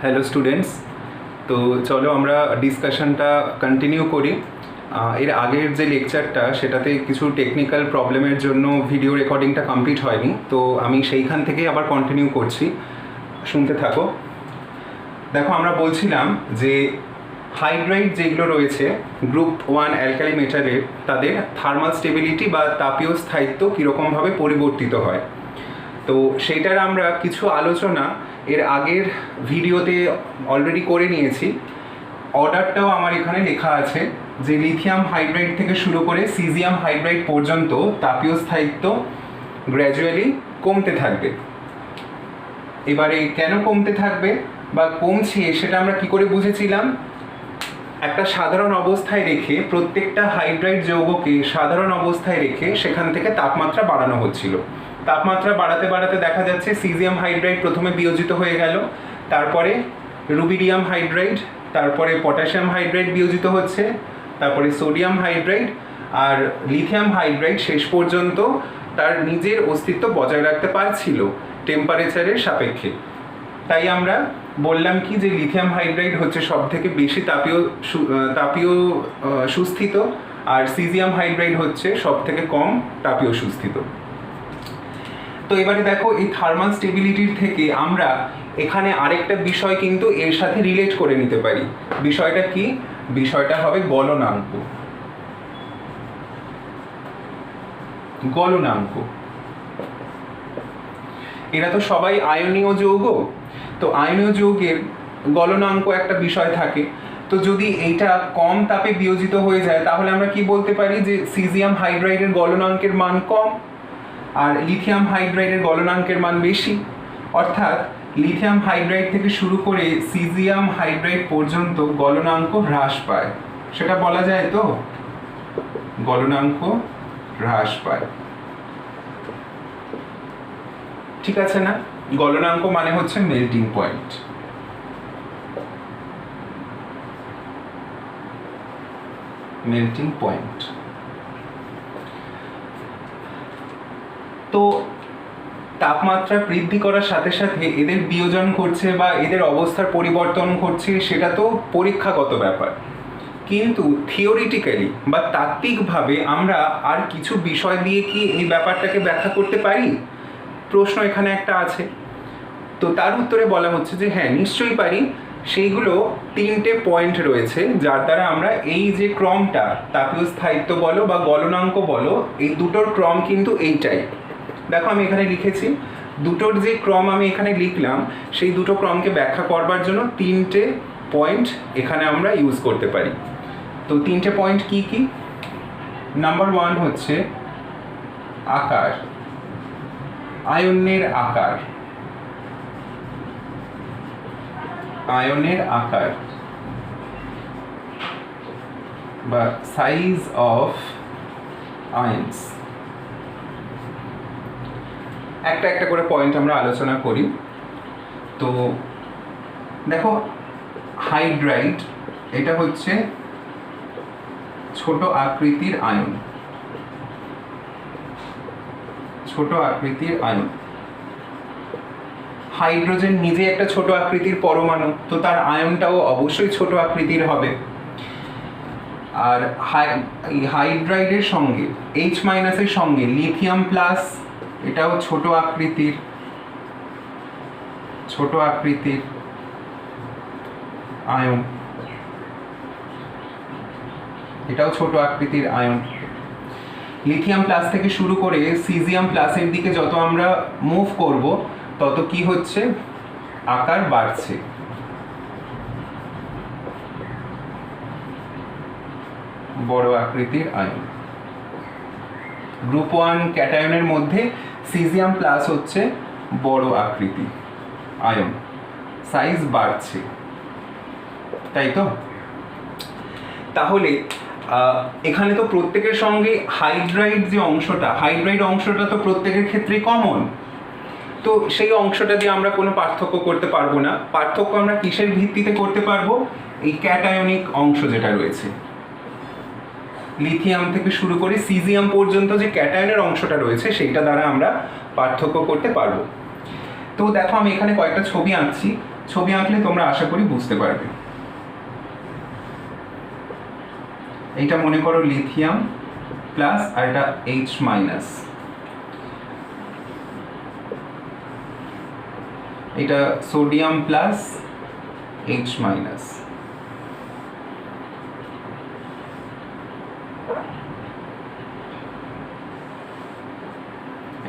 Hello students, তো চলো আমরা ডিসকাশনটা কন্টিনিউ করি। এর আগের যে লেকচারটা সেটাতে কিছু টেকনিক্যাল প্রবলেমের জন্য ভিডিও রেকর্ডিংটা কমপ্লিট হয়নি, তো আমি সেইখান থেকেই আবার কন্টিনিউ করছি, শুনতে থাকো। দেখো, আমরা বলছিলাম যে হাইড্রাইড যেগুলো রয়েছে গ্রুপ 1 অ্যালকালি মেটালের, তাদের থার্মাল স্টেবিলিটি বা তাপীয় স্থায়িত্ব কীরকমভাবে পরিবর্তিত হয়। তো সেইটার আমরা কিছু আলোচনা এর আগের ভিডিওতে অলরেডি করে নিয়েছি। অর্ডারটাও আমার এখানে লেখা আছে যে লিথিয়াম হাইড্রাইড থেকে শুরু করে সিজিয়াম হাইড্রাইড পর্যন্ত তাপীয় স্থায়িত্ব গ্র্যাজুয়ালি কমতে থাকবে। এবারে কেন কমতে থাকবে বা কমছে সেটা আমরা কি করে বুঝেছিলাম? একটা সাধারণ অবস্থায় রেখে, প্রত্যেকটা হাইড্রাইড যৌগকে সাধারণ অবস্থায় রেখে সেখান থেকে তাপমাত্রা বাড়ানো হচ্ছিল। তাপমাত্রা বাড়াতে বাড়াতে দেখা যাচ্ছে সিজিয়াম হাইড্রাইড প্রথমে বিয়োজিত হয়ে গেল, তারপরে রুবিডিয়াম হাইড্রাইড, তারপরে পটাশিয়াম হাইড্রাইড বিয়োজিত হচ্ছে, তারপরে সোডিয়াম হাইড্রাইড, আর লিথিয়াম হাইড্রাইড শেষ পর্যন্ত তার নিজের অস্তিত্ব বজায় রাখতে পারছিল টেম্পারেচারের সাপেক্ষে। তাই আমরা বললাম কি যে লিথিয়াম হাইড্রাইড হচ্ছে সব থেকে বেশি তাপীয় সুস্থিত, আর সিজিয়াম হাইড্রাইড হচ্ছে সব থেকে কম তাপীয় সুস্থিত। তো এবারে দেখো, এই থার্মাল স্টেবিলিটির থেকে আমরা এখানে আরেকটা বিষয় কিন্তু এর সাথে রিলেট করে নিতে পারি। বিষয়টা কি? বিষয়টা হবে গলনাঙ্ক। গলনাঙ্ক, এরা তো সবাই আয়নীয় যৌগ, তো আয়নীয় যৌগের গলনাঙ্ক একটা বিষয় থাকে। তো যদি এইটা কম তাপে বিয়োজিত হয়ে যায় তাহলে আমরা কি বলতে পারি যে সিজিয়াম হাইড্রাইডের গলনাঙ্কের মান কম আর লিথিয়াম হাইড্রাইডের গলনাঙ্কের মান বেশি। অর্থাৎ লিথিয়াম হাইড্রাইড থেকে শুরু করে সিজিয়াম হাইড্রাইড পর্যন্ত গলনাঙ্ক হ্রাস পায়, সেটা বলা যায় তো? গলনাঙ্ক হ্রাস পায়, ঠিক আছে না? গলনাঙ্ক মানে হচ্ছে মেল্টিং পয়েন্ট। Melting point. তো তাপমাত্রা বৃদ্ধি করার সাথে সাথে এদের বিয়োজন ঘটছে বা এদের অবস্থার পরিবর্তন ঘটছে, সেটা তো পরীক্ষাগত ব্যাপার। কিন্তু থিওরিটিক্যালি বা তাত্ত্বিকভাবে আমরা আর কিছু বিষয় দিয়ে কি এই ব্যাপারটাকে ব্যাখ্যা করতে পারি? প্রশ্ন এখানে একটা আছে। তো তার উত্তরে বলা হচ্ছে যে হ্যাঁ, নিশ্চয়ই পারি। সেইগুলো 3টে পয়েন্ট রয়েছে যার দ্বারা আমরা এই যে ক্রমটা, তাপীয় স্থায়িত্ব বলো বা গলনাঙ্ক বলো, এই দুটোর ক্রম কিন্তু এইটাই। দেখো, আমি এখানে লিখেছি দুটোর যে ক্রম আমি এখানে লিখলাম, সেই দুটো ক্রমকে ব্যাখ্যা করবার জন্য 3টে পয়েন্ট এখানে আমরা ইউজ করতে পারি। তো 3টে পয়েন্ট কি কি? নাম্বার 1 হচ্ছে আকার, আয়নের আকার। আয়নের আকার বা সাইজ অফ আয়ন্স। একটা একটা করে পয়েন্ট আমরা আলোচনা করি। তো দেখো, হাইড্রাইড এটা হচ্ছে ছোট আকৃতির আয়ন। ছোট আকৃতির আয়ন। হাইড্রোজেন নিজে একটা ছোট আকৃতির পরমাণু, তো তার আয়নটাও অবশ্যই ছোট আকৃতির হবে। আর হাইড্রাইডের সঙ্গে H- এর সঙ্গে লিথিয়াম প্লাস, এটাও ছোট আকৃতির আয়ন। এটাও ছোট আকৃতির আয়ন। লিথিয়াম প্লাস থেকে শুরু করে সিজিয়াম প্লাসের দিকে যত আমরা মুভ করব তত কি হচ্ছে? আকার বাড়ছে। বড় আকৃতির আয়ন। গ্রুপ 1 ক্যাটায়নের মধ্যে সিজিয়াম প্লাস হচ্ছে বড় আকৃতি আয়ন, সাইজ বাড়ছে, তাই তো? তাহলে এখানে তো প্রত্যেকের সঙ্গে হাইড্রাইড যে অংশটা, হাইড্রাইড অংশটা তো প্রত্যেকের ক্ষেত্রে কমন। তো সেই অংশটা দিয়ে আমরা কোনো পার্থক্য করতে পারবো না। পার্থক্য আমরা কিসের ভিত্তিতে করতে পারবো? এই ক্যাটায়নিক অংশ যেটা রয়েছে, লিথিয়াম থেকে শুরু করে সিজিয়াম পর্যন্ত যে ক্যাটায়নের অংশটা রয়েছে সেইটা দ্বারা আমরা পার্থক্য করতে পারবো। তো দেখো, আমি এখানে কয়েকটা ছবি আঁকছি, ছবি আঁকলে তোমরা আশা করি বুঝতে পারবে। এইটা মনে করো লিথিয়াম প্লাস আর এটা H মাইনাস, এটা সোডিয়াম প্লাস H মাইনাস,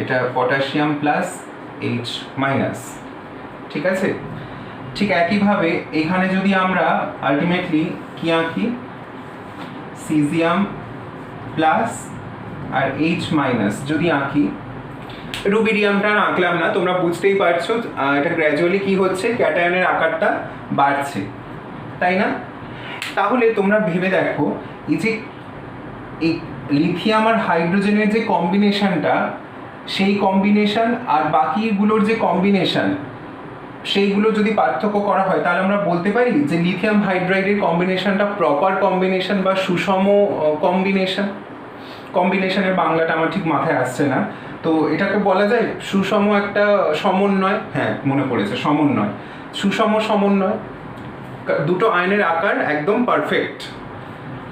এটা পটাশিয়াম প্লাস H মাইনাস। ঠিক আছে, ঠিক একইভাবে এখানে যদি আমরা আলটিমেটলি কি আঁকি, সিজিয়াম প্লাস আর H মাইনাস যদি আঁকি, রুবিডিয়ামটা আঁকলাম না, তোমরা বুঝতেই পারছো এটা গ্র্যাজুয়ালি কি হচ্ছে, ক্যাটায়নের আকারটা বাড়ছে, তাই না? তাহলে তোমরা ভেবে দেখো এই যে এই লিথিয়াম আর হাইড্রোজেনের যে কম্বিনেশনটা, সেই কম্বিনেশন আর বাকিগুলোর যে কম্বিনেশন, সেইগুলো যদি পার্থক্য করা হয় তাহলে আমরা বলতে পারি যে লিথিয়াম হাইড্রাইডের কম্বিনেশনটা প্রপার কম্বিনেশন বা সুষম কম্বিনেশন। কম্বিনেশনের বাংলাটা আমার ঠিক মাথায় আসছে না, তো এটাকে বলা যায় সুষম একটা সমন্বয়। হ্যাঁ, মনে পড়েছে, সমন্বয়, সুষম সমন্বয়। দুটো আয়নের আকার একদম পারফেক্ট,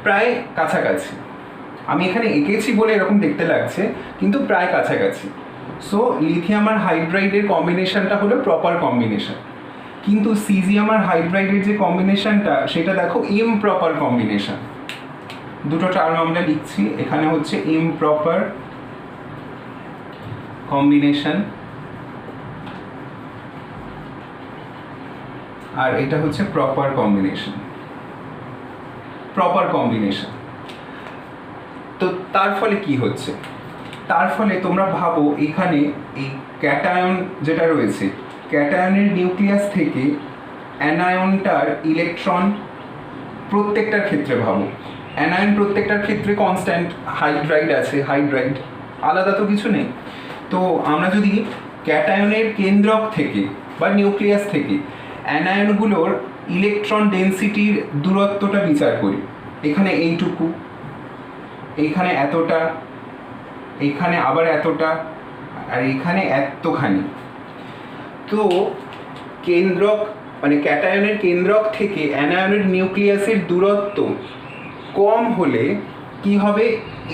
প্রায় কাছাকাছি। আমি এখানে এঁকেছি বলে এরকম দেখতে লাগছে, কিন্তু প্রায় কাছাকাছি। সো লিথিয়াম আর হাইড্রাইডের কম্বিনেশনটা হলো প্রপার কম্বিনেশন, কিন্তু সিজিয়াম আর হাইড্রাইডের যে কম্বিনেশনটা সেটা দেখো ইমপ্রপার কম্বিনেশন। দুটো টার্ম আমরা লিখছি, এখানে হচ্ছে ইমপ্রপার কম্বিনেশন আর এটা হচ্ছে প্রপার কম্বিনেশন। প্রপার কম্বিনেশন, তো তার ফলে কি হচ্ছে, তার ফলে তোমরা ভাবো এখানে এই ক্যাটায়ন যেটা রয়েছে, ক্যাটায়নের নিউক্লিয়াস থেকে অ্যানায়নটার ইলেকট্রন প্রত্যেকটার ক্ষেত্রে ভাবো, অ্যানায়ন প্রত্যেকটার ক্ষেত্রে কনস্ট্যান্ট, হাইড্রাইড আছে, হাইড্রাইড আলাদা তো কিছু নেই। তো আমরা যদি ক্যাটায়নের কেন্দ্রক থেকে বা নিউক্লিয়াস থেকে অ্যানায়নগুলোর ইলেকট্রন ডেনসিটির দূরত্বটা বিচার করি, এখানে এইটুকু, এইখানে এতটা, এইখানে আবার এতটা, আর এইখানে এতখানি, তো কেন্দ্রক মানে ক্যাটায়নের কেন্দ্রক থেকে অ্যানায়নের নিউক্লিয়াসের দূরত্ব কম হলে কি হবে,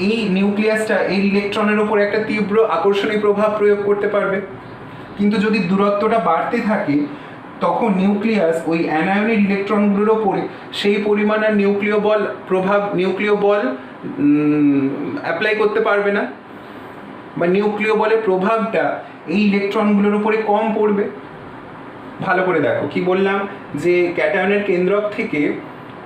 এই নিউক্লিয়াসটা এই ইলেকট্রনের উপর একটা তীব্র আকর্ষণী প্রভাব প্রয়োগ করতে পারবে। কিন্তু যদি দূরত্বটা বাড়তে থাকে তখন নিউক্লিয়াস ওই অ্যানায়নের ইলেকট্রনগুলোর ওপরে সেই পরিমাণের নিউক্লিয় বল অ্যাপ্লাই করতে পারবে না, বা নিউক্লিয় বলের প্রভাবটা এই ইলেকট্রনগুলোর উপরে কম পড়বে। ভালো করে দেখো কি বললাম, যে ক্যাটায়নের কেন্দ্রক থেকে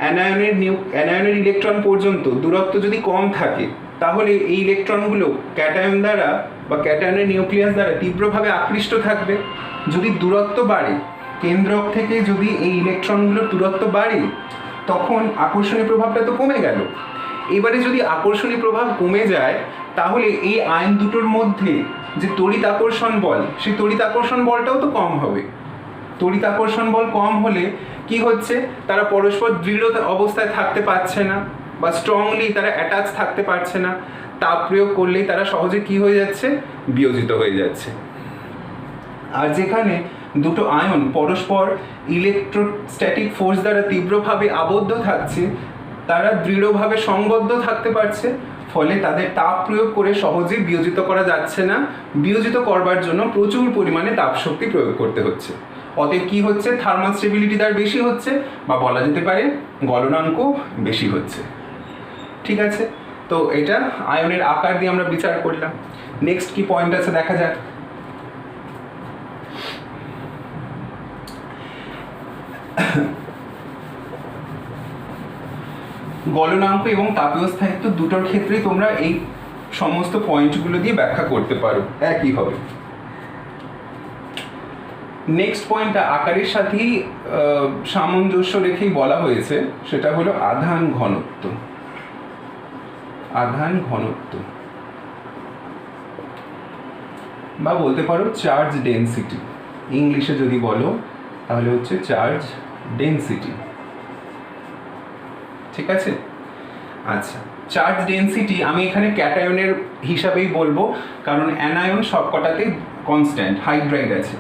অ্যানায়নের ইলেকট্রন পর্যন্ত দূরত্ব যদি কম থাকে তাহলে এই ইলেকট্রনগুলো ক্যাটায়ন দ্বারা বা ক্যাটায়নের নিউক্লিয়াস দ্বারা তীব্রভাবে আকৃষ্ট থাকবে। যদি দূরত্ব বাড়ে, কেন্দ্রক থেকে যদি এই ইলেকট্রনগুলোর দূরত্ব বাড়ে, তখন আকর্ষণীয় প্রভাবটা তো কমে গেল। এবারে যদি আকর্ষণীয় প্রভাব কমে যায় তাহলে এই আয়ন দুটোর মধ্যে যে তড়িৎ আকর্ষণ বল, সেই তড়িৎ আকর্ষণ বলটাও তো কম হবে। তড়িৎ আকর্ষণ বল কম হলে কি হচ্ছে, তারা পরস্পর দৃঢ় অবস্থায় থাকতে পারছে না, বা স্ট্রংলি তারা অ্যাটাচ থাকতে পারছে না। তাপ প্রয়োগ করলেই তারা সহজে কি হয়ে যাচ্ছে, বিয়োজিত হয়ে যাচ্ছে। আর যেখানে দুটো আয়ন পরস্পর ইলেকট্রোস্ট্যাটিক ফোর্স দ্বারা তীব্রভাবে আবদ্ধ থাকছে, তারা দৃঢ়ভাবে সংবদ্ধ থাকতে পারছে, ফলে তাদের তাপ প্রয়োগ করে সহজে বিয়োজিত করা যাচ্ছে না। বিয়োজিত করবার জন্য প্রচুর পরিমাণে তাপ শক্তি প্রয়োগ করতে হচ্ছে। অতএব কি হচ্ছে, থার্মাল স্টেবিলিটি তার বেশি হচ্ছে, বা বলা যেতে পারে গলনাঙ্ক বেশি হচ্ছে। ঠিক আছে, তো এটা আয়নের আকার দিয়ে আমরা বিচার করলাম। নেক্সট কি পয়েন্ট আছে দেখা যাক। গলনাঙ্ক এবং তাপীয় স্থায়িত্ব দুটোর ক্ষেত্রে তোমরা এই সমস্ত পয়েন্টগুলো দিয়ে ব্যাখ্যা করতে পারো, একই হবে। নেক্সট পয়েন্টটা আকারের সাথেই সামঞ্জস্য রেখেই বলা হয়েছে, সেটা হলো আধান ঘনত্ব। আধান ঘনত্ব বা বলতে পারো চার্জ ডেনসিটি, ইংলিশে যদি বলো তাহলে হচ্ছে চার্জ ডেনসিটি। ঠিক আছে, আচ্ছা, চার্জ ডেনসিটি আমি এখানে ক্যাটায়নের হিসাবেই বলবো, কারণ অ্যানায়ন সবকটাতে কনস্ট্যান্ট, হাইড্রাইড আছে।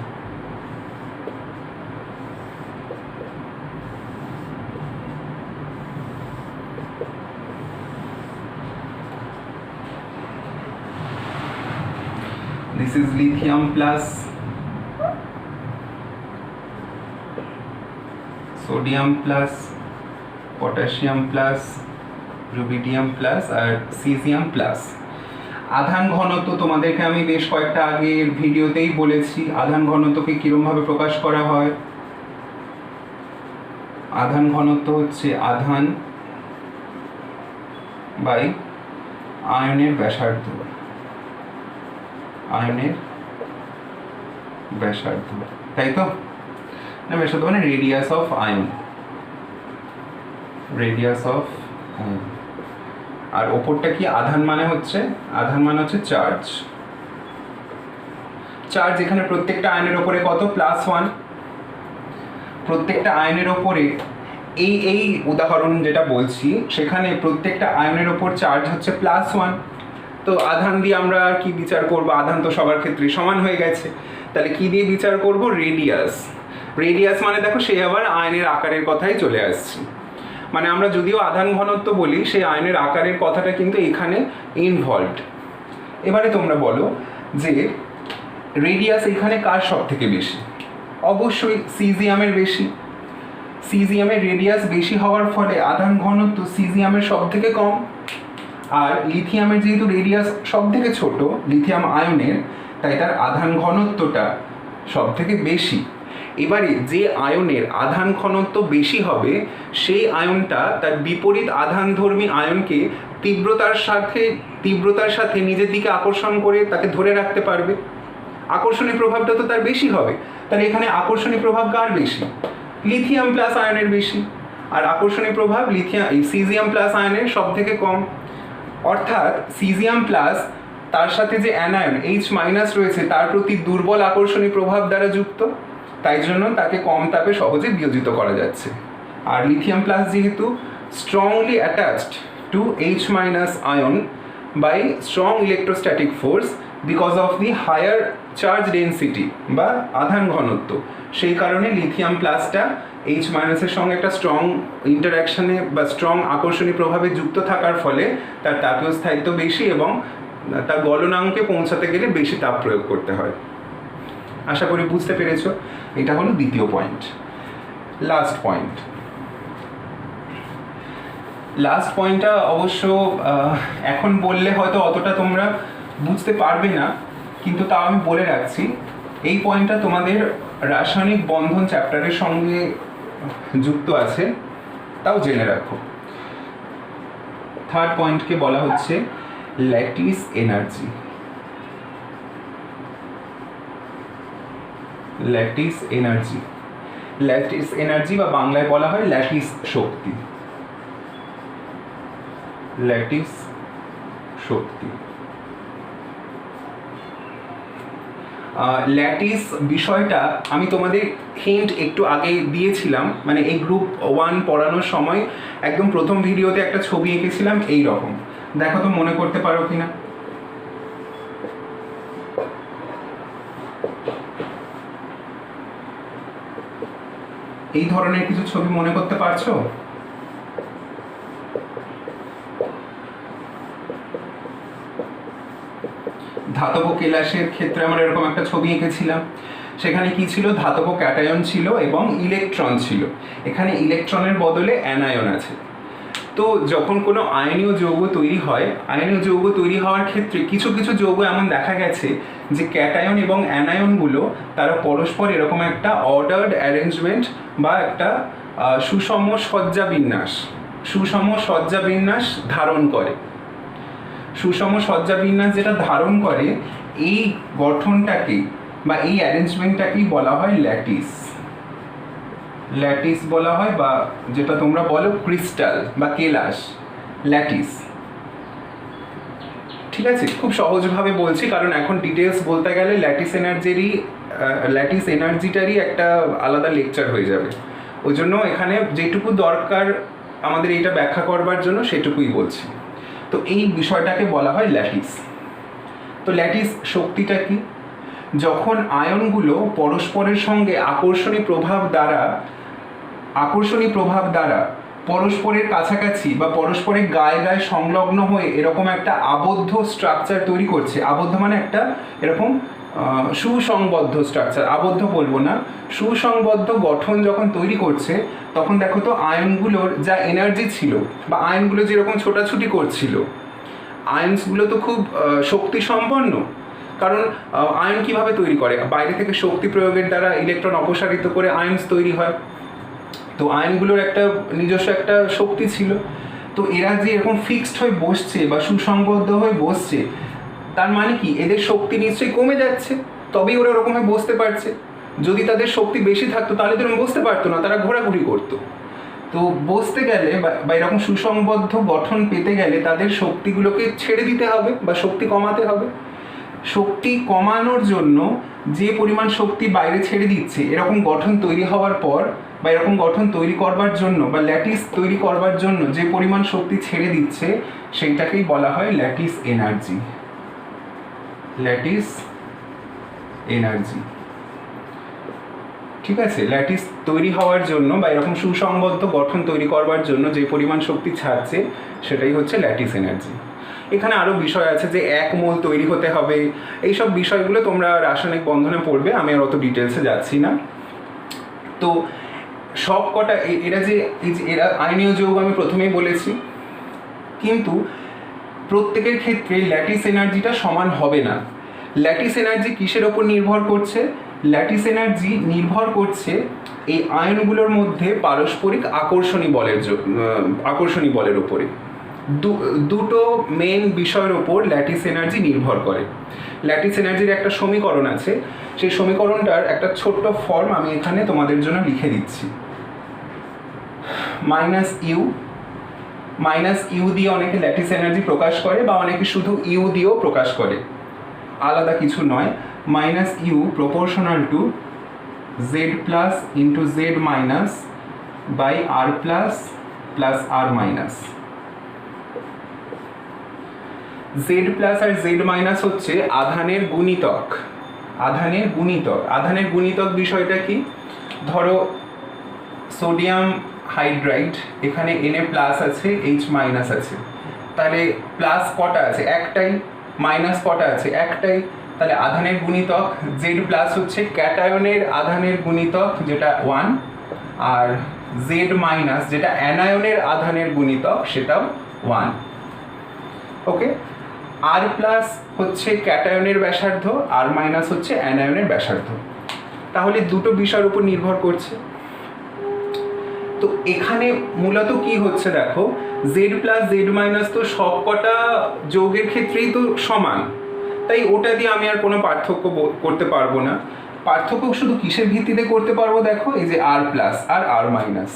This is lithium plus sodium plus potassium plus rubidium plus R cesium plus। আধান ঘনত্ব তোমাদেরকে আমি বেশ কয়েকটা আগের ভিডিওতেই বলেছি আধান ঘনত্বকে কিরকমভাবে প্রকাশ করা হয়। আধান ঘনত্ব হচ্ছে আধান বাই আয়নের ব্যাসার্ধ, আয়নের ব্যাসার্ধ, তাই তো না? ব্যাসার্ধ মানে radius of ion, radius of ion. আর ওপরটা কি? আধান মানে হচ্ছে চার্জ। চার্জ এখানে প্রত্যেকটা আয়নের ওপরে কত? +1। প্রত্যেকটা আয়নের ওপরে এই উদাহরণ যেটা বলছি সেখানে প্রত্যেকটা আয়নের ওপর চার্জ হচ্ছে +1। তো আধান দিয়ে আমরা আর কি বিচার করব? আধান তো সবার ক্ষেত্রে সমান হয়ে গেছে, তাহলে কি দিয়ে বিচার করব? রেডিয়াস। রেডিয়াস মানে দেখো সে আবার আয়নের আকারের কথাই চলে আসছে। মানে আমরা যদিও আধান ঘনত্ব বলি, সেই আয়নের আকারের কথাটা কিন্তু এখানে ইনভলভড। এবারে তোমরা বলো যে রেডিয়াস এখানে কার সব থেকে বেশি? অবশ্যই সিজিয়ামের বেশি। সিজিয়ামের রেডিয়াস বেশি হওয়ার ফলে আধান ঘনত্ব সিজিয়ামের সব থেকে কম। আর লিথিয়ামের যেহেতু রেডিয়াস সব থেকে ছোট, লিথিয়াম আয়নের, তাই তার আধান ঘনত্বটা সব থেকে বেশি। এবারে যে আয়নের আধান ঘনত্ব বেশি হবে সেই আয়নটা তার বিপরীত আধানধর্মী আয়নকে তীব্রতার সাথে নিজের দিকে আকর্ষণ করে তাকে ধরে রাখতে পারবে। আকর্ষণী প্রভাবটা তো তার বেশি হবে, তাহলে এখানে আকর্ষণী প্রভাব কার বেশি? লিথিয়াম প্লাস আয়নের বেশি। আর আকর্ষণী প্রভাব সিজিয়াম প্লাস আয়নের সব থেকে কম। অর্থাৎ সিজিয়াম প্লাস তার সাথে যে অ্যানায়ন H- রয়েছে তার প্রতি দুর্বল আকর্ষণী প্রভাব দ্বারা যুক্ত, তাই জন্য তাকে কম তাপে সহজে বিয়োজিত করা যাচ্ছে। আর লিথিয়াম প্লাস যেহেতু strongly attached to H- ion by strong electrostatic force because of the higher charge density বা আধান ঘনত্ব, সেই কারণে লিথিয়াম প্লাসটা H- সঙ্গে একটা স্ট্রং ইন্টারঅ্যাকশনে বা স্ট্রং আকর্ষণী প্রভাবে যুক্ত থাকার ফলে তার তাপীয় স্থায়িত্ব বেশি এবং তার গলনাঙ্কে পৌঁছাতে গেলে বেশি তাপ প্রয়োগ করতে হয়। আশা করি বুঝতে পেরেছ। এটা হলো দ্বিতীয় পয়েন্ট। লাস্ট পয়েন্টটা অবশ্য এখন বললে হয়তো অতটা তোমরা বুঝতে পারবে না, কিন্তু তাও আমি বলে রাখছি। এই পয়েন্টটা তোমাদের রাসায়নিক বন্ধন চ্যাপ্টারের সঙ্গে যুক্ত আছে, তাও জেনে রাখো। থার্ড পয়েন্টকে বলা হচ্ছে ল্যাটিস এনার্জি। ল্যাটিস এনার্জি বা বাংলায় বলা হয় ল্যাটিস শক্তি। ল্যাটিস শক্তি। ল্যাটিস বিষয়টা আমি তোমাদের হিন্ট একটু আগে দিয়েছিলাম, মানে এই গ্রুপ 1 পড়ানোর সময় একদম প্রথম ভিডিওতে একটা ছবি এঁকেছিলাম এই রকম। দেখো তো মনে করতে পারো কিনা। এই ধরনের কিছু ছবি মনে করতে পারছো? ধাতব কেলাসের ক্ষেত্রে আমরা এরকম একটা ছবি এঁকেছিলাম। সেখানে কি ছিল? ধাতব ক্যাটায়ন ছিল এবং ইলেকট্রন ছিল। এখানে ইলেকট্রনের বদলে অ্যানায়ন আছে। তো যখন কোনো আয়নীয় যৌগ তৈরি হয়, আয়নীয় যৌগ তৈরি হওয়ার ক্ষেত্রে কিছু কিছু যৌগ এমন দেখা গেছে যে ক্যাটায়ন এবং অ্যানায়নগুলো তারা পরস্পর এরকম একটা অর্ডার্ড অ্যারেঞ্জমেন্ট বা একটা সুষম সজ্জাবিন্যাস ধারণ করে। সুষম সজ্জাবিন্যাস যেটা ধারণ করে, এই গঠনটাকে বা এই অ্যারেঞ্জমেন্টটাকেই বলা হয় ল্যাটিস। ল্যাটিস বলা হয়, বা যেটা তোমরা বলো ক্রিস্টাল বা কেলাস, ল্যাটিস। ঠিক আছে, খুব সহজভাবে বলছি কারণ এখন ডিটেলস বলতে গেলে ল্যাটিস এনার্জিটারই একটা আলাদা লেকচার হয়ে যাবে। ওই জন্য এখানে যেটুকু দরকার আমাদের এটা ব্যাখ্যা করবার জন্য সেটুকুই বলছি। তো এই বিষয়টাকে বলা হয় ল্যাটিস। তো ল্যাটিস শক্তিটা কি? যখন আয়নগুলো পরস্পরের সঙ্গে আকর্ষণী প্রভাব দ্বারা পরস্পরের কাছাকাছি বা পরস্পরের গায়ে গায়ে সংলগ্ন হয়ে এরকম একটা আবদ্ধ স্ট্রাকচার তৈরি করছে। আবদ্ধ মানে একটা এরকম সুসংবদ্ধ স্ট্রাকচার, আবদ্ধ বলবো না, সুসংবদ্ধ গঠন যখন তৈরি করছে তখন দেখো তো আয়নগুলোর যা এনার্জি ছিল বা আয়নগুলো যেরকম ছোটাছুটি করছিল, আয়নসগুলো তো খুব শক্তি সম্পন্ন। কারণ আয়ন কিভাবে তৈরি করে, বাইরে থেকে শক্তি প্রয়োগের দ্বারা ইলেকট্রন অপসারিত করে আয়নস তৈরি হয়। তো আয়নগুলোর একটা নিজস্ব একটা শক্তি ছিল। তো এরা যে এরকম ফিক্সড হয়ে বসছে বা সুসংবদ্ধ হয়ে বসছে, তার মানে কি এদের শক্তি নিশ্চয়ই কমে যাচ্ছে, তবেই ওরা ওরকমভাবে বসতে পারছে। যদি তাদের শক্তি বেশি থাকতো তাহলে তো বসতে পারতো না, তারা ঘোরাঘুরি করতো। তো বসতে গেলে বা এরকম সুসংবদ্ধ গঠন পেতে গেলে তাদের শক্তিগুলোকে ছেড়ে দিতে হবে বা শক্তি কমাতে হবে। শক্তি কমানোর জন্য যে পরিমাণ শক্তি বাইরে ছেড়ে দিচ্ছে, এরকম গঠন তৈরি হওয়ার পর বা এরকম গঠন তৈরি করবার জন্য বা ল্যাটিস তৈরি করবার জন্য যে পরিমাণ শক্তি ছেড়ে দিচ্ছে সেইটাকেই বলা হয় ল্যাটিস এনার্জি। ল্যাটিস এনার্জি, ঠিক আছে। ল্যাটিস তৈরি হওয়ার জন্য বা এরকম সুসংবদ্ধ গঠন তৈরি করবার জন্য যে পরিমাণ শক্তি ছাড়ছে সেটাই হচ্ছে ল্যাটিস এনার্জি। এখানে আরও বিষয় আছে যে এক মোল তৈরি হতে হবে, এইসব বিষয়গুলো তোমরা রাসায়নিক বন্ধনে পড়বে, আমি আর অত ডিটেলসে যাচ্ছি না। তো সব কটা এরা আয়নীয় যৌগ আমি প্রথমেই বলেছি, কিন্তু প্রত্যেকের ক্ষেত্রে ল্যাটিস এনার্জিটা সমান হবে না। ল্যাটিস এনার্জি কিসের ওপর নির্ভর করছে? ল্যাটিস এনার্জি নির্ভর করছে এই আয়নগুলোর মধ্যে পারস্পরিক আকর্ষণী বলের উপরে। দুটো মেন বিষয়ের ওপর ল্যাটিস এনার্জি নির্ভর করে। ল্যাটিস এনার্জির একটা সমীকরণ আছে, সেই সমীকরণটার একটা ছোট্ট ফর্ম আমি এখানে তোমাদের জন্য লিখে দিচ্ছি। মাইনাস ইউ দিয়ে অনেকে ল্যাটিস এনার্জি প্রকাশ করে বা অনেকে শুধু ইউ দিয়েও প্রকাশ করে, আলাদা কিছু নয়। Minus U proportional to Z plus into Z minus by R plus plus R minus. Z plus R Z minus হচ্ছে আধানের গুণিতক। আধানের গুণিতক বিষয়টা কি? ধরো সোডিয়াম হাইড্রাইড, এখানে Na প্লাস আছে, H মাইনাস আছে, তাহলে প্লাস কটা আছে? একটাই। মাইনাস কটা আছে? একটাই। তাহলে আধানের গুণিতক জেড প্লাস হচ্ছে ক্যাটায়নের আধানের গুণিতক যেটা 1, আর জেড মাইনাস যেটা অ্যানায়নের আধানের গুণিতক সেটাও 1। ওকে, আর প্লাস হচ্ছে ক্যাটায়নের ব্যাসার্ধ, আর মাইনাস হচ্ছে অ্যানায়নের ব্যাসার্ধ। তাহলে দুটো বিষয়ের উপর নির্ভর করছে। তো এখানে মূলত কি হচ্ছে দেখো, জেড প্লাস জেড মাইনাস তো সব কটা যৌগের ক্ষেত্রেই তো সমান, তাই ওটা দিয়ে আমি আর কোনো পার্থক্য করতে পারবো না। পার্থক্য শুধু কিসের ভিত্তিতে করতে পারবো দেখো, এই যে আর প্লাস আর আর মাইনাস।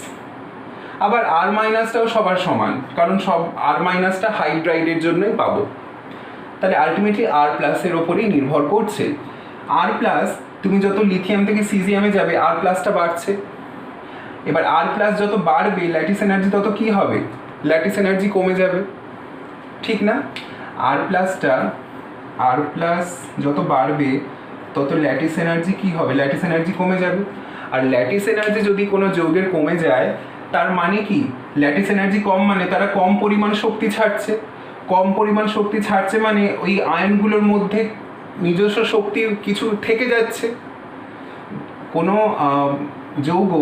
আবার আর মাইনাসটাও সবার সমান, কারণ সব আর মাইনাসটা হাইড্রাইডের জন্যই পাবো। তাহলে আলটিমেটলি আর প্লাসের ওপরেই নির্ভর করছে। আর প্লাস, তুমি যত লিথিয়াম থেকে সিজিয়ামে যাবে আর প্লাসটা বাড়ছে। এবার আর প্লাস যত বাড়বে ল্যাটিস এনার্জি তত কি হবে? ল্যাটিস এনার্জি কমে যাবে, ঠিক না? আর প্লাস যত বাড়বে তত ল্যাটিস এনার্জি কি হবে? ল্যাটিস এনার্জি কমে যাবে। আর ল্যাটিস এনার্জি যদি কোনো যৌগের কমে যায় তার মানে কি? ল্যাটিস এনার্জি কম মানে তারা কম পরিমাণ শক্তি ছাড়ছে। কম পরিমাণ শক্তি ছাড়ছে মানে ওই আয়নগুলোর মধ্যে নিজস্ব শক্তি কিছু থেকে যাচ্ছে। কোনো যৌগ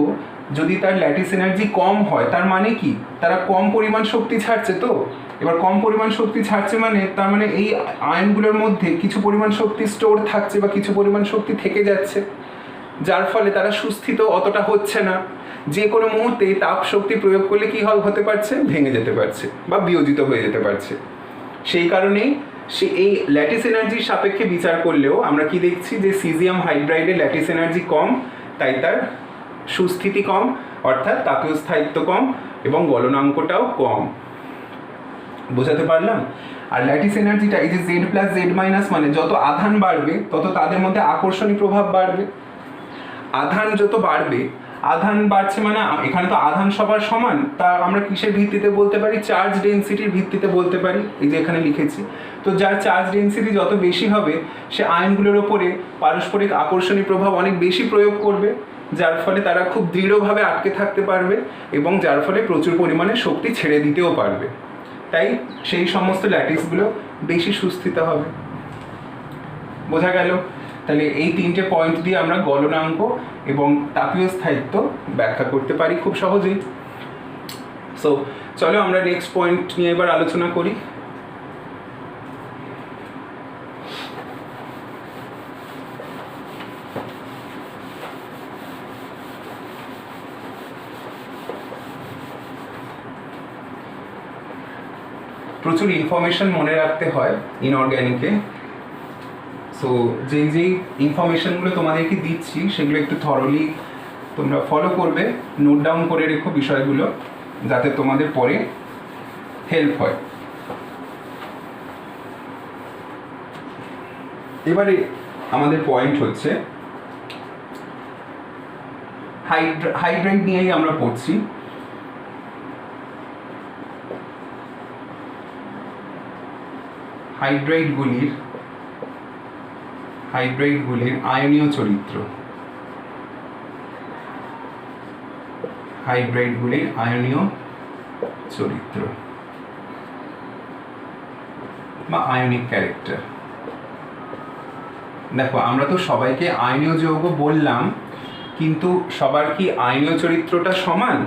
যদি তার ল্যাটিস এনার্জি কম হয় তার মানে কি? তারা কম পরিমাণ শক্তি ছাড়ছে। তো এবার কম পরিমাণ শক্তি ছাড়ছে মানে তার মানে এই আয়নগুলোর মধ্যে কিছু পরিমাণ শক্তি স্টোর থাকছে বা কিছু পরিমাণ শক্তি থেকে যাচ্ছে, যার ফলে তারা সুস্থিত অতটা হচ্ছে না। যে কোনো মুহূর্তে তাপ শক্তি প্রয়োগ করলে কি হতে পারছে? ভেঙে যেতে পারছে বা বিয়োজিত হয়ে যেতে পারছে। সেই কারণেই এই ল্যাটিস এনার্জির সাপেক্ষে বিচার করলেও আমরা কি দেখছি যে সিজিয়াম হাইড্রাইডে ল্যাটিস এনার্জি কম, তাই তার সুস্থিতি কম, অর্থাৎ তাপীয় স্থায়িত্ব কম এবং গলনাঙ্কটাও কম। বোঝাতে পারলাম? আর ল্যাটিস এনার্জিটা এই যে জেড প্লাস জেড মাইনাস মানে যত আধান বাড়বে তত তাদের মধ্যে আকর্ষণী প্রভাব বাড়বে। আধান যত বাড়বে, আধান বাড়ছে মানে এখানে তো আধান সবার সমান, তা আমরা কিসের ভিত্তিতে বলতে পারি? চার্জ ডেনসিটির ভিত্তিতে বলতে পারি। এই যে এখানে লিখেছি, তো যার চার্জ ডেনসিটি যত বেশি হবে সে আয়নগুলোর ওপরে পারস্পরিক আকর্ষণী প্রভাব অনেক বেশি প্রয়োগ করবে, যার ফলে তারা খুব দৃঢ়ভাবে আটকে থাকতে পারবে এবং যার ফলে প্রচুর পরিমাণে শক্তি ছেড়ে দিতেও পারবে। তাই সেই সমস্ত ল্যাটিসগুলো বেশি সুস্থিত হবে। বোঝা গেল? তাহলে এই 3টে পয়েন্ট দিয়ে আমরা গলনাঙ্ক এবং তাপীয় স্থায়িত্ব ব্যাখ্যা করতে পারি খুব সহজেই। সো চলো আমরা নেক্সট পয়েন্ট নিয়ে এবার আলোচনা করি। প্রচুর ইনফরমেশন মনে রাখতে হয় ইনঅর্গ্যানিকে। সো যেই ইনফরমেশনগুলো তোমাদেরকে দিচ্ছি সেগুলো একটু থরলি তোমরা ফলো করবে, নোট ডাউন করে রেখো বিষয়গুলো, যাতে তোমাদের পরে হেল্প হয়। এবারে আমাদের পয়েন্ট হচ্ছে হাইড্রেট নিয়েই আমরা পড়ছি। হাইড্রাইডগুলির আয়নীয় চরিত্র। হাইড্রাইডগুলির আয়নীয় চরিত্র বা আয়নিক ক্যারেক্টার। দেখো, আমরা তো সবাইকে আয়নীয় যৌগ বললাম, কিন্তু সবার কি আয়নীয় চরিত্রটা সমান,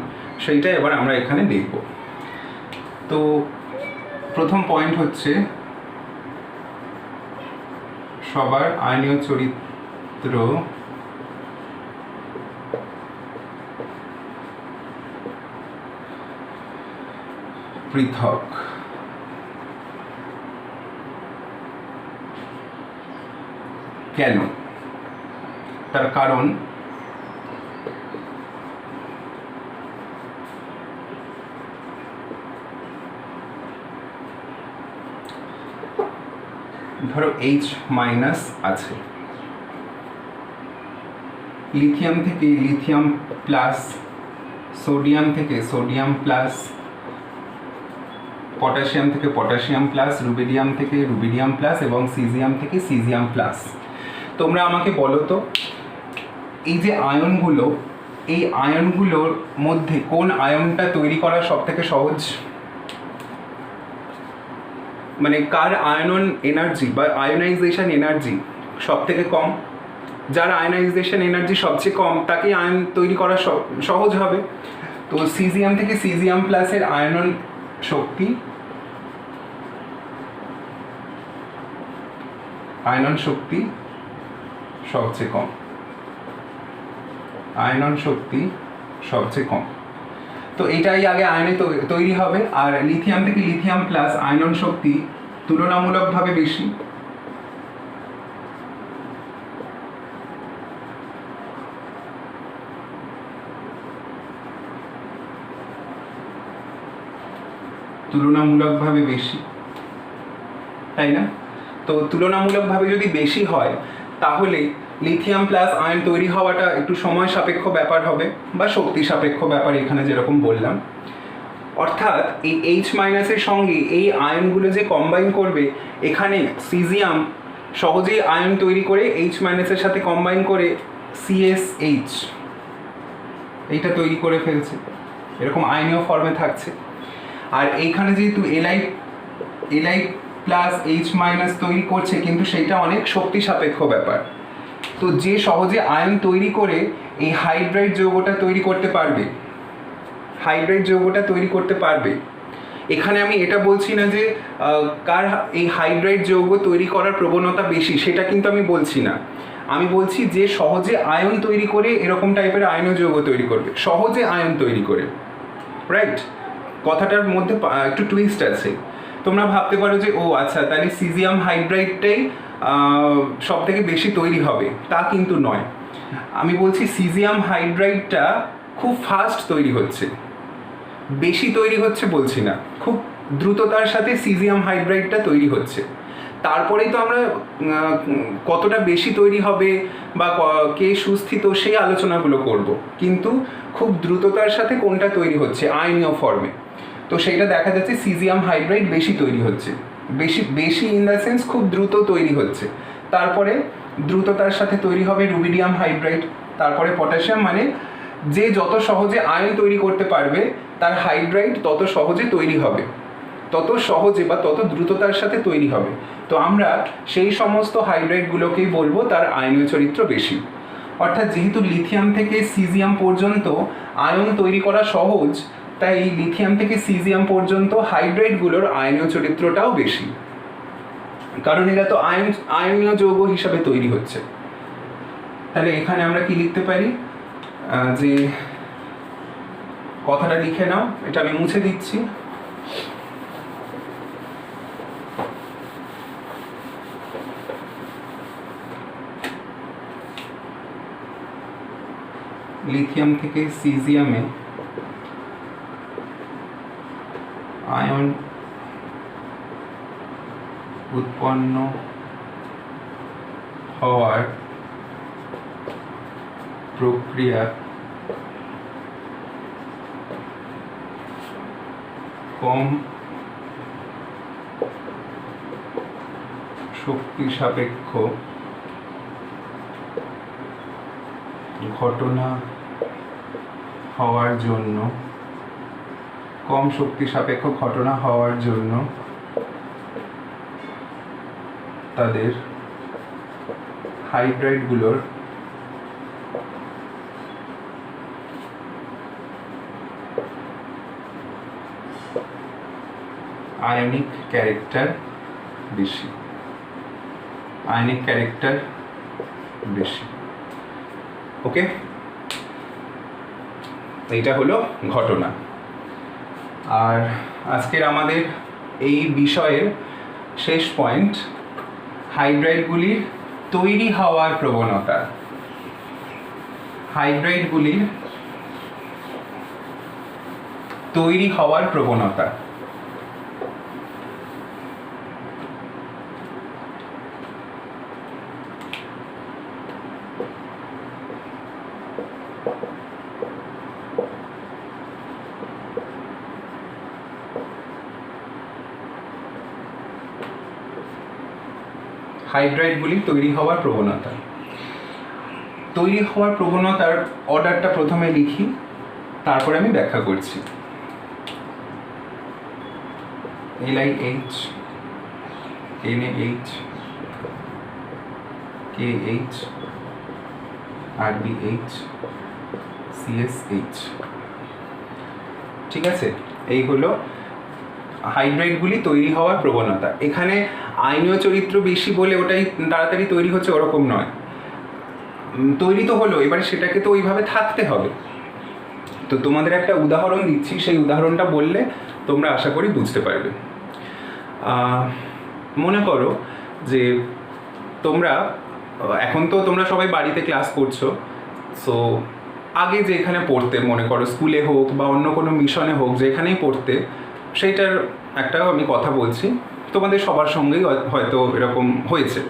সেইটা এবার আমরা এখানে দেখব। তো প্রথম পয়েন্ট হচ্ছে সবার আয়নীয় চরিত্র পৃথক। কেন? তার কারণ ধরো H- আছে, লিথিয়াম থেকে লিথিয়াম প্লাস, সোডিয়াম থেকে সোডিয়াম প্লাস, পটাশিয়াম থেকে পটাশিয়াম প্লাস, রুবিডিয়াম থেকে রুবিডিয়াম প্লাস এবং সিজিয়াম থেকে সিজিয়াম প্লাস। তোমরা আমাকে বলো তো, এই যে আয়নগুলো, এই আয়নগুলোর মধ্যে কোন আয়নটা তৈরি করা সব থেকে সহজ? মানে কার আয়নন এনার্জি বা আয়নাইজেশন এনার্জি সব থেকে কম? যার আয়নাইজেশন এনার্জি সবচেয়ে কম তাকেই আয়ন তৈরি করা সহজ হবে। তো সিজিয়াম থেকে সিজিয়াম প্লাসের আয়নন শক্তি সবচেয়ে কম। আয়নন শক্তি সবচেয়ে কম। তো এটাই আগে আয়নে তৈরি হবে। আর লিথিয়াম থেকে লিথিয়াম প্লাস আয়নন শক্তি তুলনামূলকভাবে বেশি। তাই না? তো তুলনামূলকভাবে যদি বেশি হয় তাহলে লিথিয়াম প্লাস আয়ন তৈরি হওয়াটা একটু সময় সাপেক্ষ ব্যাপার হবে বা শক্তি সাপেক্ষ ব্যাপার, এখানে যেরকম বললাম। অর্থাৎ এই H- এর সঙ্গে এই আয়নগুলো যে কম্বাইন করবে, এখানে সিজিয়াম সহজেই আয়ন তৈরি করে H- এর সাথে কম্বাইন করে CSH এইটা তৈরি করে ফেলছে, এরকম আয়নীয় ফর্মে থাকছে। আর এইখানে যেহেতু Li প্লাস H- তৈরি করছে, কিন্তু সেইটা অনেক শক্তি সাপেক্ষ ব্যাপার। তো যে সহজে আয়ন তৈরি করে এই হাইড্রাইড যৌগটা তৈরি করতে পারবে, এখানে আমি এটা বলছি না যে কার এই হাইড্রাইড যৌগ তৈরি করার প্রবণতা বেশি, সেটা কিন্তু আমি বলছি না। আমি বলছি যে সহজে আয়ন তৈরি করে এরকম টাইপের আয়নীয় যৌগ তৈরি করবে, সহজে আয়ন তৈরি করে। রাইট? কথাটার মধ্যে একটু টুইস্ট আছে। তোমরা ভাবতে পারো যে ও আচ্ছা, তাহলে সিজিয়াম হাইড্রাইডটাই সব থেকে বেশি তৈরি হবে, তা কিন্তু নয়। আমি বলছি সিজিয়াম হাইড্রাইডটা খুব ফাস্ট তৈরি হচ্ছে, বেশি তৈরি হচ্ছে বলছি না, খুব দ্রুততার সাথে সিজিয়াম হাইড্রাইডটা তৈরি হচ্ছে। তারপরেই তো আমরা কতটা বেশি তৈরি হবে বা কে সুস্থিত সেই আলোচনাগুলো করব, কিন্তু খুব দ্রুততার সাথে কোনটা তৈরি হচ্ছে আয়নীয় ফর্মে, তো সেইটা দেখা যাচ্ছে সিজিয়াম হাইড্রাইড বেশি তৈরি হচ্ছে। বেশি ইন দ্য সেন্স খুব দ্রুত তৈরি হচ্ছে। তারপরে দ্রুততার সাথে তৈরি হবে রুবিডিয়াম হাইড্রাইড, তারপরে পটাশিয়াম, মানে যে যত সহজে আয়ন তৈরি করতে পারবে তার হাইড্রাইড তত সহজে তৈরি হবে, তত সহজে বা তত দ্রুততার সাথে তৈরি হবে। তো আমরা সেই সমস্ত হাইড্রাইডগুলোকেই বলবো তার আয়নীয় চরিত্র বেশি। অর্থাৎ যেহেতু লিথিয়াম থেকে সিজিয়াম পর্যন্ত আয়ন তৈরি করা সহজ, তাই লিথিয়াম থেকে সিজিয়াম পর্যন্ত হাইড্রাইডগুলোর আয়নীয় চরিত্রটাও বেশি, কারণ এরা তো আয়নীয় যৌগ হিসাবে তৈরি হচ্ছে। তাহলে এখানে আমরা কি লিখতে পারি, যে কথাটা লিখে নাও, এটা আমি মুছে দিচ্ছি। লিথিয়াম থেকে সিজিয়ামে আয়ন উৎপন্ন হওয়ার প্রক্রিয়া কম শক্তি সাপেক্ষ ঘটনা হওয়ার জন্য তাদের হাইড্রাইডগুলোর আয়নিক ক্যারেক্টার বেশি। ওকে, এইটা হলো ঘটনা। আর আজকের আমাদের এই বিষয়ের শেষ পয়েন্ট, হাইড্রাইডগুলির তৈরি হওয়ার প্রবণতা। হাইড্রাইডগুলির তৈরি হওয়ার প্রবণতা। হাইড্রাইডগুলির তৈরি হওয়ার প্রবণতার অর্ডারটা প্রথমে লিখি, তারপরে আমি ব্যাখ্যা করছি। LiH, NaH, KH, RBH, CSH। ঠিক আছে, এই হলো হাইড্রাইডগুলি তৈরি হওয়ার প্রবণতা। এখানে আয়নীয় চরিত্র বেশি বলে ওটাই তাড়াতাড়ি তৈরি হচ্ছে ওরকম নয়, তৈরি তো হলো, এবারে সেটাকে তো ওইভাবে থাকতে হবে। তো তোমাদের একটা উদাহরণ দিচ্ছি, সেই উদাহরণটা বললে তোমরা আশা করি বুঝতে পারবে। মনে করো যে এখন তো তোমরা সবাই বাড়িতে ক্লাস করছো, সো আগে যে এখানে পড়তে, মনে করো স্কুলে হোক বা অন্য কোনো মিশনে হোক, যেখানেই পড়তে, সেইটার একটা আমি কথা বলছি। তোমাদের সবার সঙ্গেই হয়তো এরকম হয়েছে।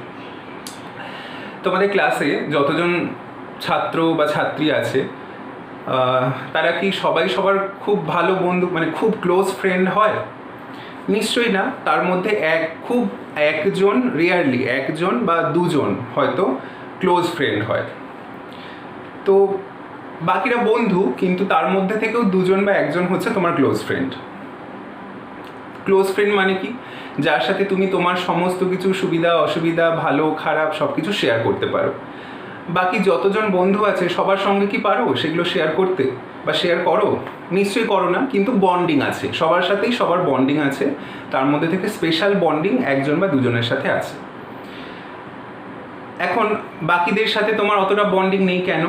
তোমাদের ক্লাসে যতজন ছাত্র বা ছাত্রী আছে, তারা কি সবাই সবার খুব ভালো বন্ধু, মানে খুব ক্লোজ ফ্রেন্ড হয়? নিশ্চয়ই না। তার মধ্যে রেয়ারলি একজন বা দুজন হয়তো ক্লোজ ফ্রেন্ড হয়। তো বাকিরা বন্ধু, কিন্তু তার মধ্যে থেকেও দুজন বা একজন হচ্ছে তোমার ক্লোজ ফ্রেন্ড। ক্লোজ ফ্রেন্ড মানে কি? যার সাথে তুমি তোমার সমস্ত কিছু সুবিধা অসুবিধা, ভালো খারাপ সব কিছু শেয়ার করতে পারো। বাকি যতজন বন্ধু আছে সবার সঙ্গে কি পারো সেগুলো শেয়ার করতে বা শেয়ার করো? নিশ্চয়ই করো না, কিন্তু বন্ডিং আছে, সবার সাথেই সবার বন্ডিং আছে। তার মধ্যে থেকে স্পেশাল বন্ডিং একজন বা দুজনের সাথে আছে। এখন বাকিদের সাথে তোমার অতটা বন্ডিং নেই কেন?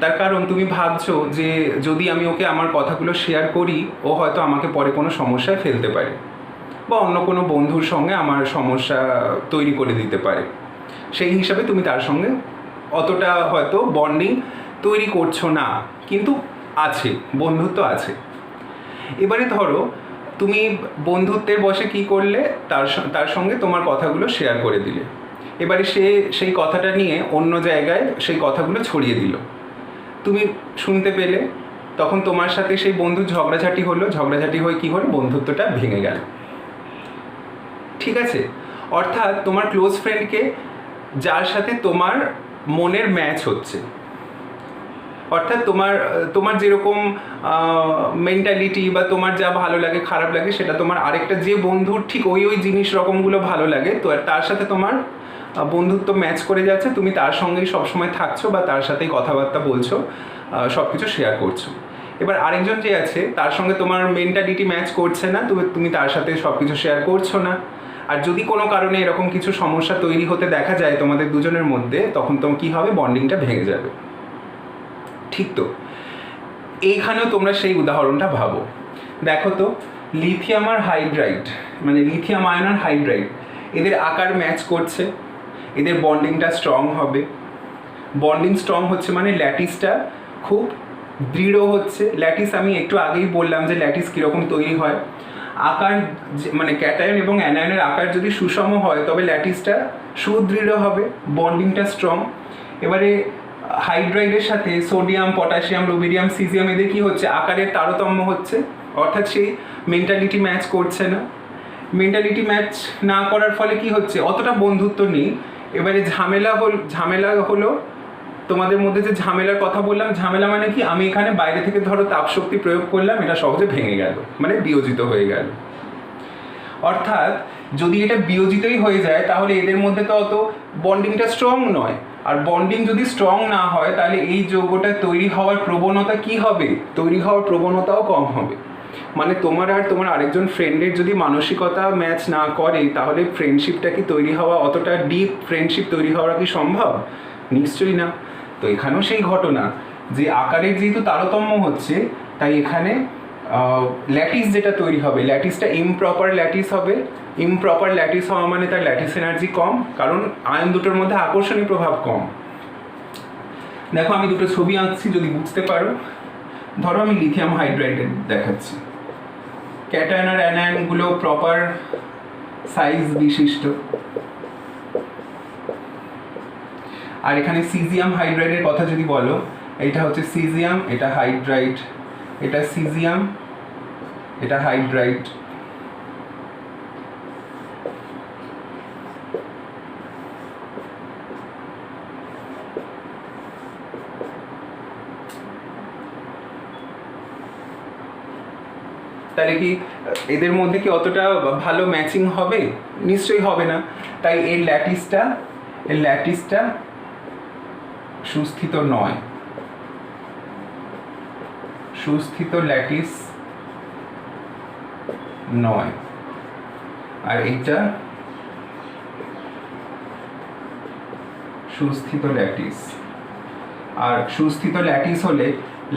তার কারণ তুমি ভাবছো যে যদি আমি ওকে আমার কথাগুলো শেয়ার করি, ও হয়তো আমাকে পরে কোনো সমস্যায় ফেলতে পারে, বা অন্য কোনো বন্ধুর সঙ্গে আমার সমস্যা তৈরি করে দিতে পারে। সেই হিসাবে তুমি তার সঙ্গে অতটা হয়তো বন্ডিং তৈরি করছো না, কিন্তু আছে, বন্ধুত্ব আছে। এবারে ধরো তুমি বন্ধুত্বের বশে কি করলে, তার সঙ্গে তোমার কথাগুলো শেয়ার করে দিলে। এবারে সে সেই কথাটা নিয়ে অন্য জায়গায় সেই কথাগুলো ছড়িয়ে দিল, তুমি শুনতে পেলে, তখন তোমার সাথে সেই বন্ধুর ঝগড়াঝাটি হয়ে কী হলো, বন্ধুত্বটা ভেঙে গেল। ঠিক আছে, অর্থাৎ তোমার ক্লোজ ফ্রেন্ডকে, যার সাথে তোমার মনের ম্যাচ হচ্ছে, অর্থাৎ তোমার তোমার যেরকম মেন্টালিটি বা তোমার যা ভালো লাগে খারাপ লাগে সেটা তোমার আরেকটা যে বন্ধুর ঠিক ওই জিনিস রকমগুলো ভালো লাগে, তো তার সাথে তোমার বন্ধুত্ব ম্যাচ করে যাচ্ছে, তুমি তার সঙ্গেই সবসময় থাকছো বা তার সাথেই কথাবার্তা বলছো, সব কিছু শেয়ার করছো। এবার আরেকজন যে আছে তার সঙ্গে তোমার মেন্টালিটি ম্যাচ করছে না, তুমি তার সাথে সব কিছু শেয়ার করছো না। আর যদি কোনো কারণে এরকম কিছু সমস্যা তৈরি হতে দেখা যায় তোমাদের দুজনের মধ্যে, তখন তো কী হবে, বন্ডিংটা ভেঙে যাবে। ঠিক তো, এইখানেও তোমরা সেই উদাহরণটা ভাবো। দেখো তো, লিথিয়াম আর হাইড্রাইড, মানে লিথিয়াম আয়ন আর হাইড্রাইড, এদের আকার ম্যাচ করছে, এদের বন্ডিংটা স্ট্রং হবে। বন্ডিং স্ট্রং হচ্ছে মানে ল্যাটিসটা খুব দৃঢ় হচ্ছে। ল্যাটিস আমি একটু আগেই বললাম যে ল্যাটিস কীরকম তৈরি হয়। আকার মানে ক্যাটায়ন এবং অ্যানায়নের আকার যদি সুষম হয় তবে ল্যাটিসটা সুদৃঢ় হবে, বন্ডিংটা স্ট্রং। এবারে হাইড্রাইডের সাথে সোডিয়াম, পটাশিয়াম, রুবিডিয়াম, সিজিয়াম, এদের কী হচ্ছে, আকারের তারতম্য হচ্ছে, অর্থাৎ সেই মেন্টালিটি ম্যাচ করছে না। মেন্টালিটি ম্যাচ না করার ফলে কি হচ্ছে, অতটা বন্ধুত্ব নেই। এবারে ঝামেলা হলো তোমাদের মধ্যে যে ঝামেলার কথা বললাম, ঝামেলা মানে কি, আমি এখানে বাইরে থেকে ধরো তাপশক্তি প্রয়োগ করলাম, এটা সহজে ভেঙে গেল, মানে বিয়োজিত হয়ে গেল। অর্থাৎ যদি এটা বিয়োজিতই হয়ে যায় তাহলে এদের মধ্যে তো অত বন্ডিংটা স্ট্রং নয়। আর বন্ডিং যদি স্ট্রং না হয় তাহলে এই যৌগটা তৈরি হওয়ার প্রবণতা কি হবে, তৈরি হওয়ার প্রবণতাও কম হবে। মানে তোমার আর তোমার আরেকজন ফ্রেন্ডের যদি মানসিকতা ম্যাচ না করে তাহলে ফ্রেন্ডশিপটা কি তৈরি হওয়া, অতটা ডিপ ফ্রেন্ডশিপ তৈরি হওয়া কি সম্ভব? নিশ্চয়ই না। তো এখানেও সেই ঘটনা যে আকারের যেহেতু তারতম্য হচ্ছে, তাই এখানে ল্যাটিস যেটা তৈরি হবে, ল্যাটিসটা ইমপ্রপার ল্যাটিস হবে। ইমপ্রপার ল্যাটিস হওয়া মানে তার ল্যাটিস এনার্জি কম, কারণ আয়ন দুটোর মধ্যে আকর্ষণী প্রভাব কম। দেখো আমি দুটো ছবি আঁকছি, যদি বুঝতে পারো। ধরো আমি লিথিয়াম হাইড্রাইডের দেখাচ্ছি, ক্যাটায়ন আর অ্যানায়নগুলো প্রপার সাইজ বিশিষ্ট। আর এখানে সিজিয়াম হাইড্রাইডের কথা যদি বলো, এটা হচ্ছে সিজিয়াম, এটা হাইড্রাইড, এটা সিজিয়াম, এটা হাইড্রাইড। তাহলে কি এদের মধ্যে কি অতটা ভালো ম্যাচিং হবে? নিশ্চয়ই হবে না। তাই এর ল্যাটিসটা সুস্থিত নয়, সুস্থিত ল্যাটিস নয়। আর এইটা সুস্থিত ল্যাটিস। আর সুস্থিত ল্যাটিস হলে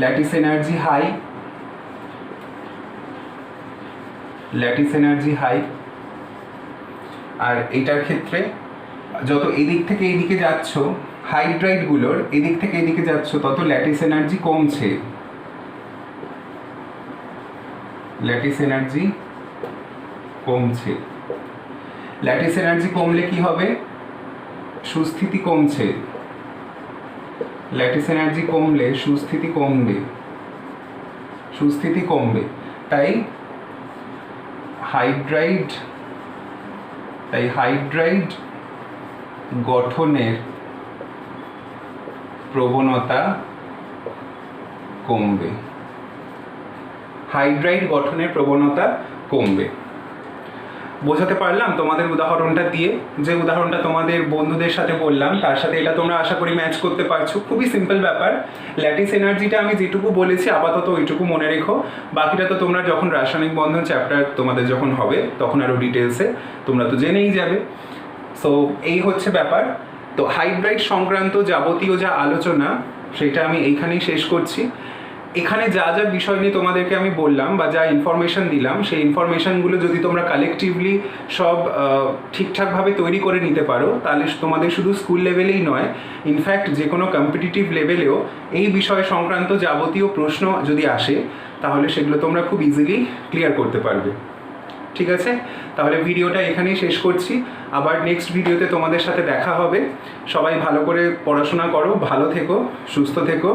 lattice energy high, lattice energy high. আর এইটার ক্ষেত্রে যত এদিক থেকে এইদিকে যাচ্ছ, হাইড্রাইডগুলোর এদিক থেকে এদিকে যাচ্ছ, তত ল্যাটিস এনার্জি কমছে, ল্যাটিস এনার্জি কমছে। ল্যাটিস এনার্জি কমলে কি হবে, সুস্থিতি কমছে। ল্যাটিস এনার্জি কমলে সুস্থিতি কমবে, সুস্থিতি কমবে। তাই হাইড্রাইড গঠনের প্রবণতা কমবে, হাইড্রাইড গঠনের প্রবণতা কমবে। বোঝাতে পারলাম তোমাদের উদাহরণটা দিয়ে? যে উদাহরণটা তোমাদের বন্ধুদের সাথে বললাম তার সাথে এটা তোমরা আশা করি ম্যাচ করতে পারছো। খুবই সিম্পল ব্যাপার। ল্যাটিস এনার্জিটা আমি যেটুকু বলেছি আপাতত ওইটুকু মনে রেখো, বাকিটা তো তোমরা যখন রাসায়নিক বন্ধন চ্যাপ্টার তোমাদের যখন হবে তখন আরও ডিটেলসে তোমরা তো জেনেই যাবে। সো এই হচ্ছে ব্যাপার। তো হাইড্রাইড সংক্রান্ত যাবতীয় যা আলোচনা সেটা আমি এইখানেই শেষ করছি। এখানে যা যা বিষয় নিয়ে তোমাদেরকে আমি বললাম বা যা ইনফরমেশন দিলাম, সেই ইনফরমেশনগুলো যদি তোমরা কালেকটিভলি সব ঠিকঠাকভাবে তৈরি করে নিতে পারো তাহলে তোমাদের শুধু স্কুল লেভেলেই নয়, ইনফ্যাক্ট যে কোনো কম্পিটিটিভ লেভেলেও এই বিষয় সংক্রান্ত যাবতীয় প্রশ্ন যদি আসে তাহলে সেগুলো তোমরা খুব ইজিলি ক্লিয়ার করতে পারবে। ঠিক আছে, তাহলে ভিডিওটা এখানেই শেষ করছি। আবার নেক্সট ভিডিওতে তোমাদের সাথে দেখা হবে। সবাই ভালো করে পড়াশোনা করো, ভালো থেকো, সুস্থ থেকো।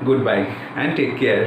Goodbye and take care.